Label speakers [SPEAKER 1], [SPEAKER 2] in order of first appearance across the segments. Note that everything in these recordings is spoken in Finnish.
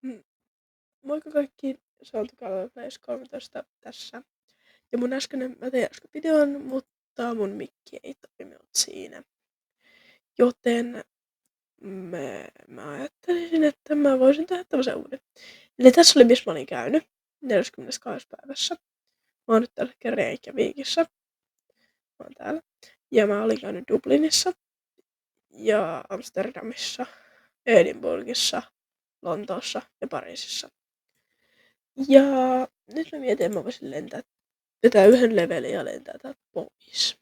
[SPEAKER 1] Mm, Moikka kaikki, se on Tukala Place 13 tässä. Ja mä tein äsken videon, mutta mun mikki ei toiminut siinä. Joten mä ajattelisin, että mä voisin tehdä tämmösen uuden. Eli tässä oli, missä mä olin käynyt 42. päivässä. Mä oon nyt tällä hetkellä Reykjavikissa. Mä oon täällä. Ja mä olin käynyt Dublinissa. Ja Amsterdamissa, Edinburghissa, Lontoossa ja Pariisissa. Ja nyt mä mietin, että mä voisin vetää yhden levelin ja lentää täältä pois.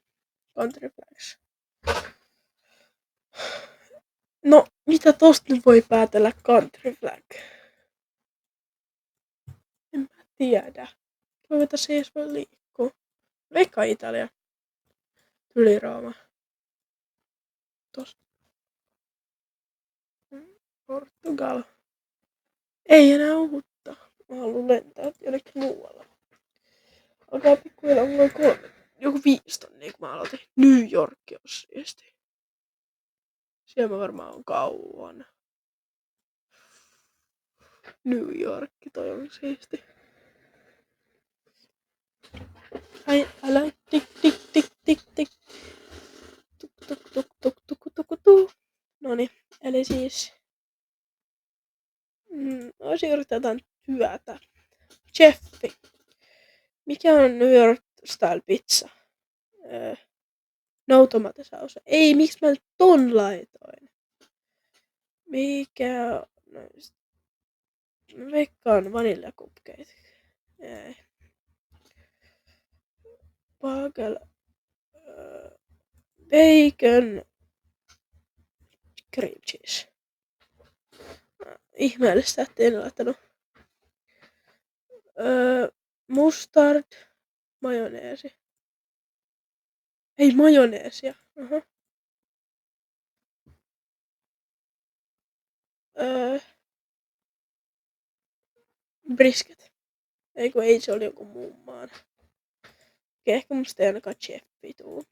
[SPEAKER 1] Country Flags. No, mitä tosta nyt voi päätellä Country Flag? En mä tiedä. Toivon, että se edes voi liikkua. Veikkaa Italia. Yli Rooma. Tosta. Portugal. Ei enää uutta. Mä haluan lentää jonnekin muualla. Alkaa pikkuhiljaa, mulla on joku 5 tonnia, kun mä aloitin. New York on siisti. Siellä mä varmaan on kauan. New York, toi on siisti. I like tick tick tick tick tick. Tuk tuk tuk tuk tuk tuk tuk. Noniin, eli siis olisin yrittää jotain työtä. Jeffi. Mikä on New York style pizza? No tomate sauce. Ei, miksi mä ton laitoin? Mikä on? Mä veikkaan vanilla cupcake. Ei. Bagel. Bacon. Cream cheese. Ihmeellistä, ettei en laittanut. Mustard. Majoneesi. Ei majoneesia. Brisket. Ei se oli joku muun maan. Okei, ehkä musta ei ainakaan cheffi tuu.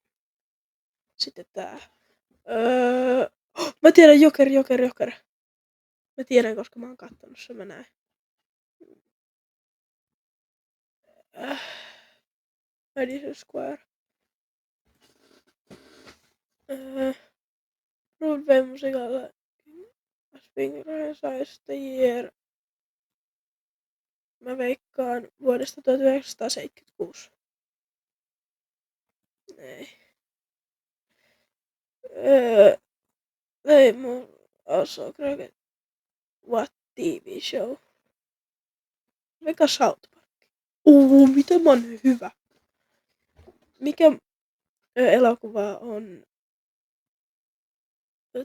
[SPEAKER 1] Sitten tää. Mä tiedän Joker. Mä tiedän, koska mä oon kattonut sen, mä näen. Madison Square. Broadway musical. Spring Renaissance the Year. Mä veikkaan vuodesta 1976. Ei. Ei mun also Cricket. What TV show? Mikä South Park? Miten mä oon hyvä. Mikä elokuva on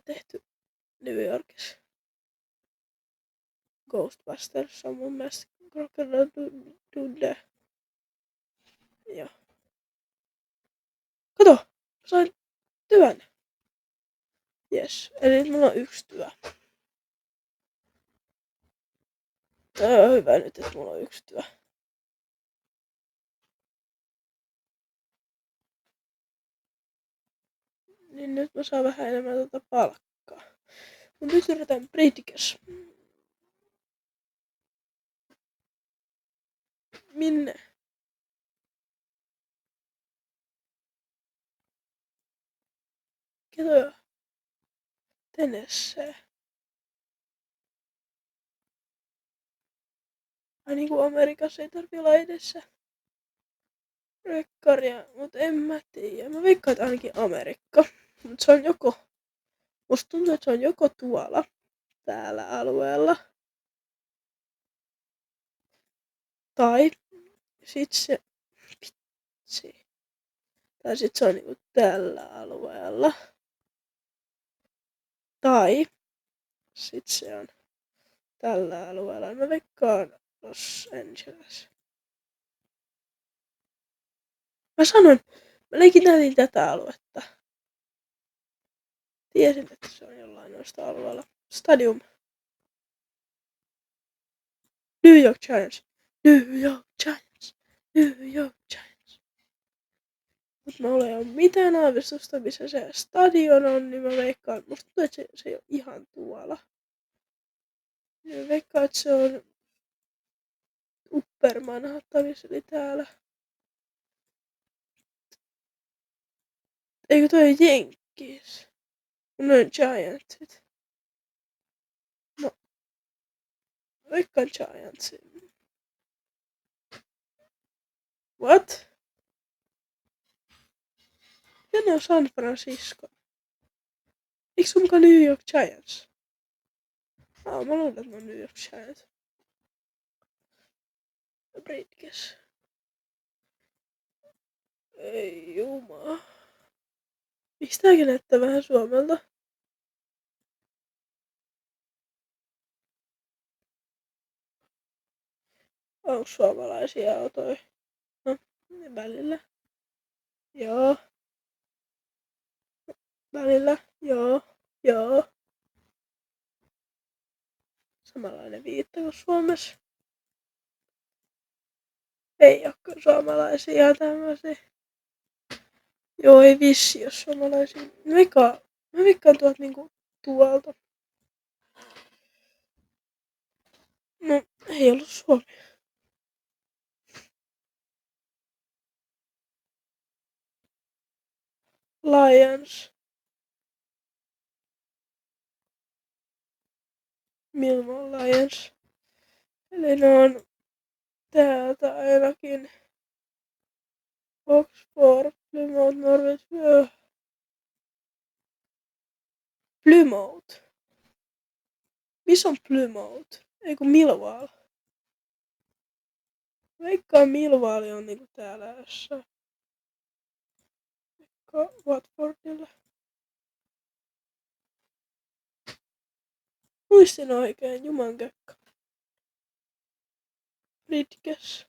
[SPEAKER 1] tehty New Yorkissa? Ghostbusters on mun mielestä Crocodile Dundee. Joo. Kato! Sain työn. Jes, eli mulla on 1 työ. Tää on hyvä nyt, että mulla on 1 työ. Niin nyt mä saan vähän enemmän palkkaa. Mut nyt yritän Bridges. Minne? Keto? Tennessee. Ai niinku Amerikassa ei tarvi olla edessä rekkaria, mut en mä tiedä. Mä veikkaan, että ainakin Amerikka. Mut se on joko... Musta tuntuu, että se on joko tuolla, täällä alueella. Tai sit se... Vitsi. Tai sit se on niinku tällä alueella. Tai sit se on tällä alueella. Mä veikkaan Los Angeles. Mä sanoin, mä näin tätä aluetta. Tiesin, että se on jollain noista alueella. Stadium. New York Giants. New York Giants. New York Giants. Mut mulla ei oo mitään aavistusta, missä se stadion on, niin mä veikkaan, musta tuntuu, että se ei oo ihan tuolla. Veikkaan, että se on Upper Manhattanissa, eli täällä. Eikö toi Jenkkiis? Noin Giantsit. No, veikkaan Giantsin. What? Ja ne on San Francisco. Eikö sun mukaan New York Giants? Mä luulen, että ne on New York Giants. Britkes. Ei jumala. Miksi tääkin näyttää vähän Suomelta? Onko suomalaisia autoja? No, välillä. Joo. Välillä. Joo. Joo. Samanlainen viitta kuin Suomessa. Ei oo kyllä suomalaisia tämmösiä. Joo, ei vissi jos suomalaisia. Mä veikkaan tuolta niinku tuolta. No, ei ollut Suomi. Lions. Milman Lions. Eli ne on täältä ainakin Oxford, Plymouth, Norwich, Plymouth. Missä on Plymouth? Eiku Millwall. Veikkaan Millwall on niinku täällä jossain. Watfordilla. Muistin oikein, jumankökkä. Ritkes.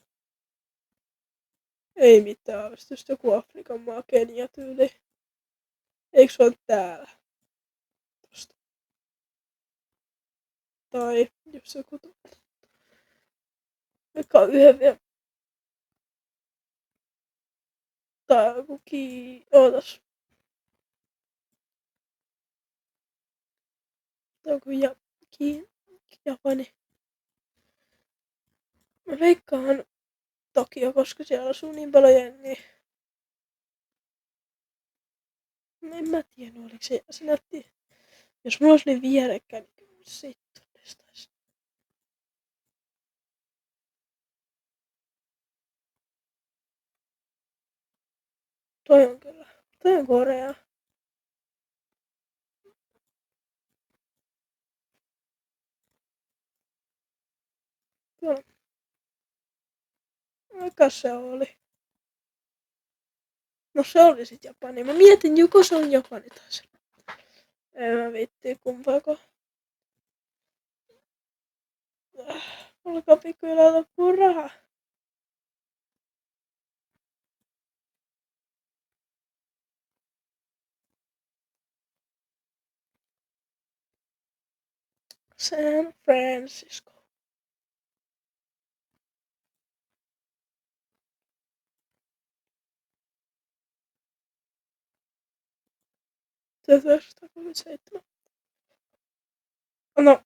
[SPEAKER 1] Ei mitään aavistusta, joku Afrikan maa, Kenia tyyli. Eikö se ole täällä? Tosta. Tai jos joku vaikka yhden vielä. Tai joku ootas. Tai joku Japani. Mä veikkaan Tokio, koska siellä asuu niin paljon jengiä. En mä tiedä, oliko se näytti. Jos mulla olisi niin vierekkäin, niin kyllä sit tunnistaisi. Toi on kyllä. Toi on Korea. Tuolla. Mikä se oli? No se oli sit Japani. Mä mietin, joko se on Japani taas. En mä viittii kumpaako. Alkaa pikkuhiljaa loppuu rahaa. San Francisco. $1937. No,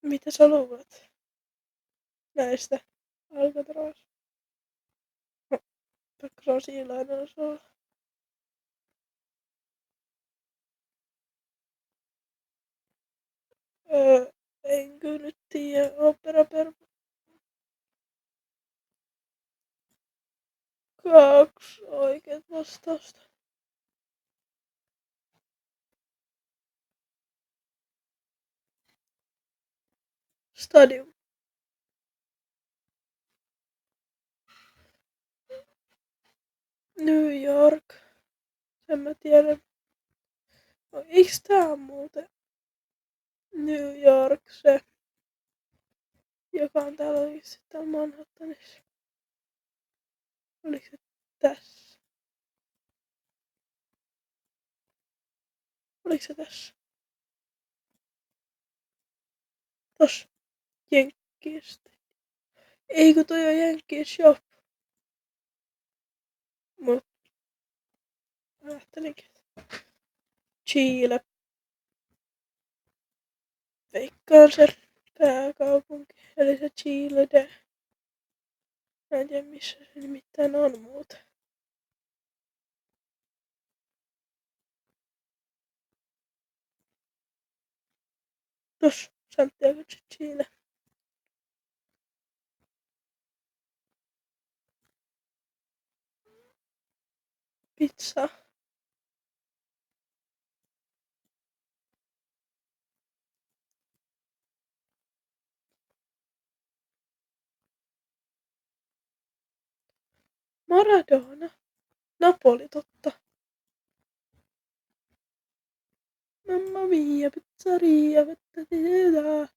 [SPEAKER 1] mitä sä luulet näistä Alcatraz? No, vaikka se on siilainen osa. En kyllä nyt tiedä. Opera per 2 oikeet vastausta. Stadium. New York. Sen mä tiedän. No, eiks tää muuten New York se, joka on täällä oikeesti täällä Manhattanissa? Oliko se tässä? Oliko se tässä? Tossa. Jenkkiistä. Eikö toi oo Jenkkiin shop? Mut ajattelinkin. Chile. Veikkaan sen pääkaupunki, eli se Chile de. Mä en tiedä missä se nimittäin on muuten. Tos, Santiago de Chile. Pizza. Maradona. Napoli, totta. Mamma mia, pizzeria, vettä tietää.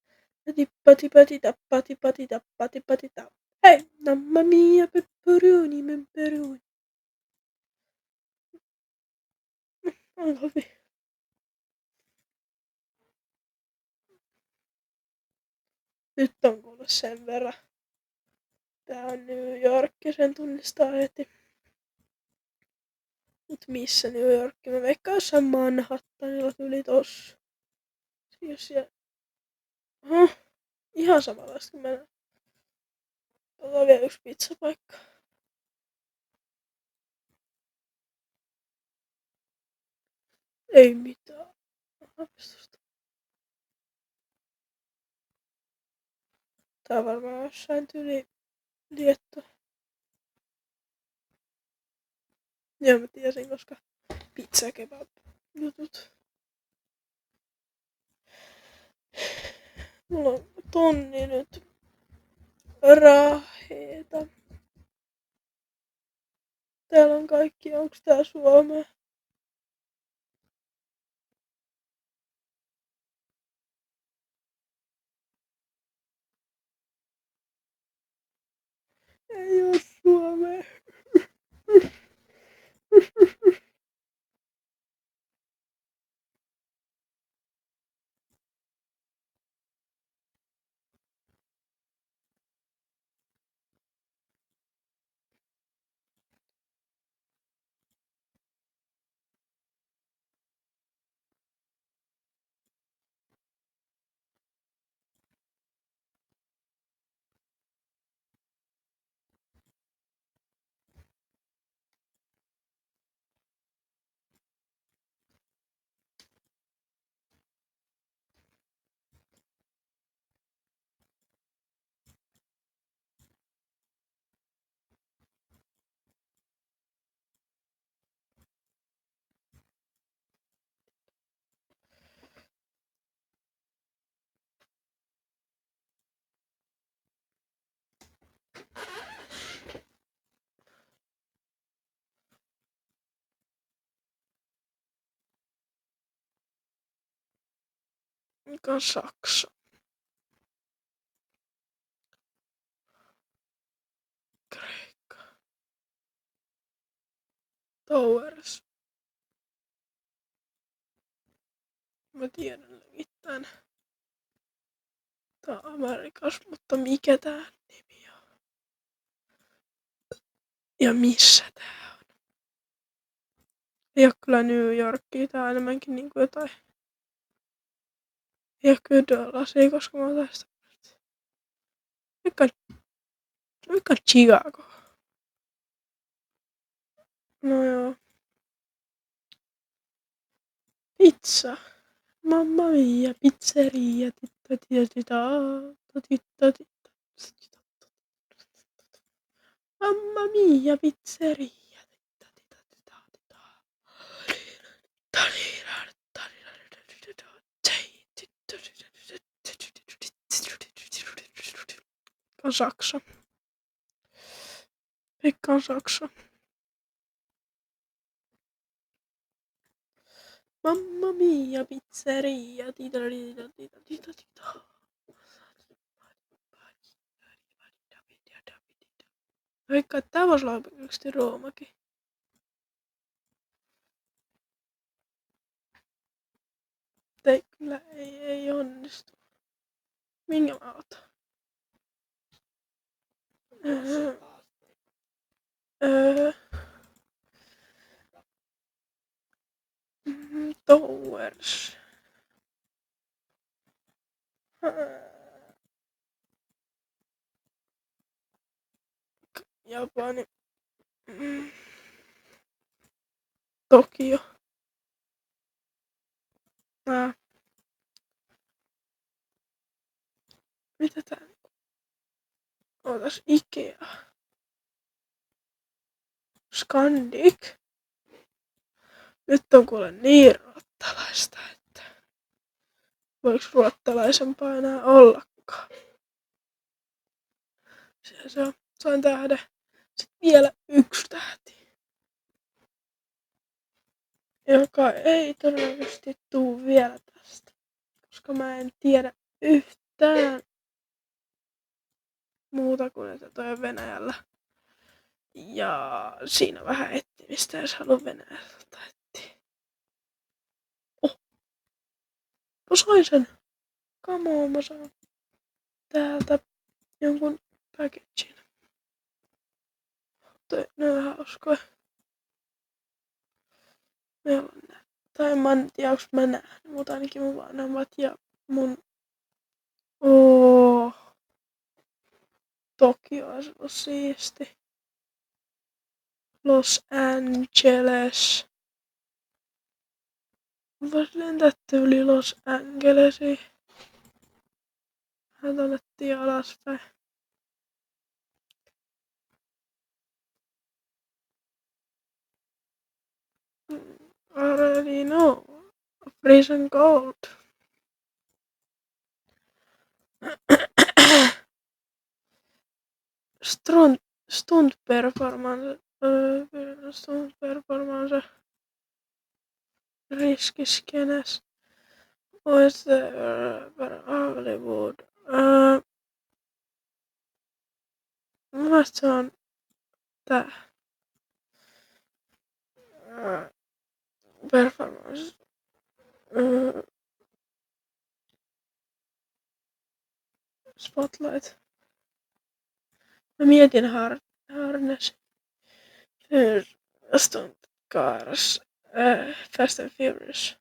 [SPEAKER 1] Tippati pati tappati pati tappati pati tap. Hei, mamma mia, pepperoni, pepperoni. Aika hyvin. Nyt on kuule sen verran. Tää on New York ja sen tunnistaa heti. Mut missä New York? Mä veikkaan jossain Manhattanilla tuli tossa. Jos siellä... Ihan samanlaista kuin mä. Otetaan vielä yksi pizzapaikka. Ei mitään. Aavistusta. Tää on varmaan jossain tyyli Liettua. Joo, mä tiesin, koska pizza kebab jutut. Mulla on tonni nyt raheeta. Täällä on kaikki, onks tää Suomea? Ei oo Suomea. Mikä on Saksa? Kreikka. Towers. Mä tiedän levittään. Tää on Amerikas, mutta mikä tää nimi on? Ja missä tää on? Ei oo kyllä New Yorkia, tää on enemmänkin niinku jotain. Ei oo kyllä Dallasia, koska mä oon tästä. Mikä Chicago? No joo. Pizza. Mamma mia, pizzeria. Mamma mia, pizzeria. On Saksa. Veikkaan Saksa. Mamma mia, pizzeria. Veikkaan, että tää vois olla yksi Roomakin. Ei kyllä, ei onnistu. Minkä mä otan? Towers. Japani. Mm, Tokio. Nää. Mitä tää? Ootas Ikea. Scandic. Nyt on kuule niin ruottalaista, että voiks ruottalaisempaa enää ollakaan. Se on. Sain tähden. Sitten vielä 1 tähti. Joka ei todennäköisesti tuu vielä tästä. Koska mä en tiedä yhtään muuta kuin että toi on Venäjällä. Ja siinä on vähän etsimistä, jos haluaa Venäjältä etsiä. Oh, mä sain sen. Come on, mä saan täältä jonkun packagin. Toi, ne on hauskoja. Meillä on nää. Tai mä en tiedä, onks mä nähnyt, mutta ainakin mun vanhemmat ja mun... Tokio olisi ollut siisti. Los Angeles. Vois lentää yli Los Angelesiin. Hän tonne tie alaspäin. Already know. Freezing cold. Stunt performance. Stunt performance. Riskiskenes. What's the Hollywood? Mun mielestä se on tää. Performance. Spotlight. Mä mietin Harness. Stunt Cars. Fast and Furious.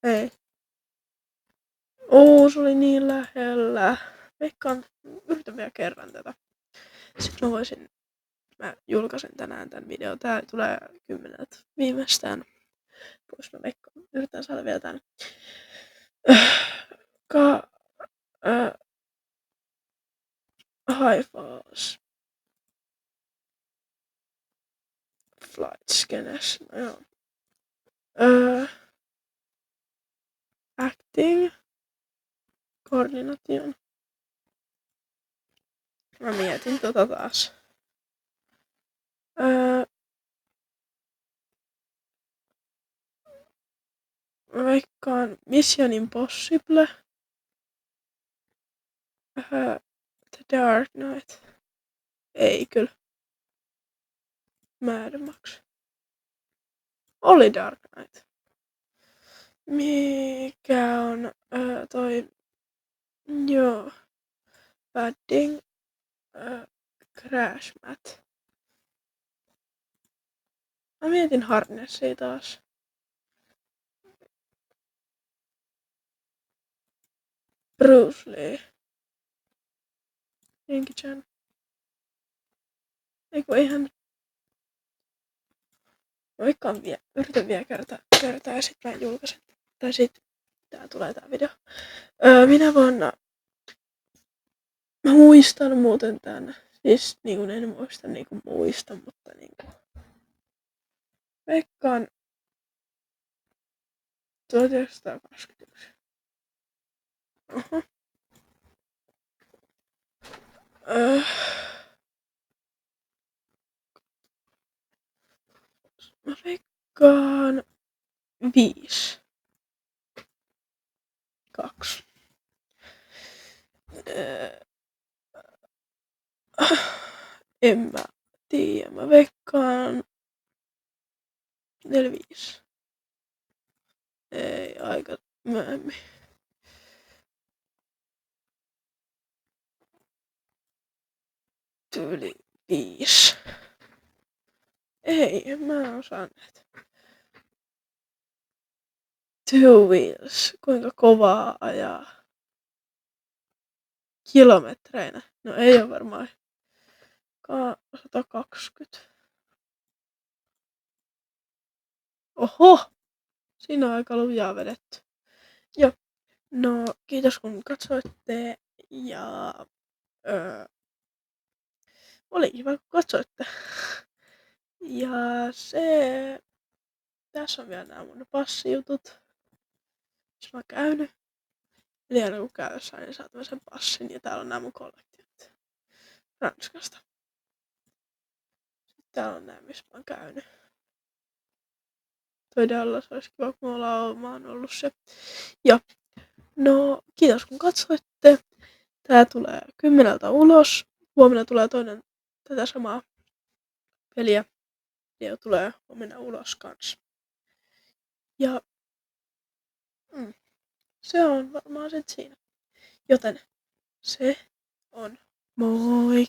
[SPEAKER 1] Ei. Se oli niin lähellä. Veikkaan, yritän vielä kerran tätä. Sitten mä julkaisen tänään tän videon. Tää tulee 10 viimeistään. Pois mä veikkaan. Yritän saada vielä tän. High Falls. Flight Skenes. No joo. Acting. Koordination. Mä mietin taas. Mä veikkaan Mission Impossible. The Dark Knight. Ei kyllä. Mad Max. Oli Dark Knight. Mikä on toi... Joo. Padding. Crash Mat. Mä mietin Harnessia taas. Bruce Lee. Jackie Chan. Eiku eihän... Yritän vielä kertaa ja sit mä julkaisen. Tai sit tää tulee tää video. Minä vuonna... Mä muistan muuten tän. Siis niinku en muista, mutta niinku... Veikkaan... 1921. Oho. Mä veikkaan 5. 2. En mä tiedä. Mä veikkaan 45. Ei, aika myöhemmin. Tyyli 5. Ei, en mä osannut. Two Wheels. Kuinka kovaa ajaa kilometreinä? No ei oo varmaan 120. Oho! Siinä on aika lujaa vedetty. Joo. No, kiitos kun katsoitte ja oli kiva kun katsoitte. Ja tässä on vielä nämä mun passijutut. Jos mä oon käynyt. Eli aina kun käy jossain, niin saa tämmösen passin. Ja täällä on nämä mun kollektiot Ranskasta. Sitten täällä on nämä, missä mä oon käynyt. Toi Dallas olisi kiva, kun mä oon ollut se. Ja no, kiitos kun katsoitte. Tää tulee 10 ulos. Huomenna tulee toinen tätä samaa peliä. Ja tulee huomenna ulos kans. Ja se on varmaan sit siinä. Joten se on moi!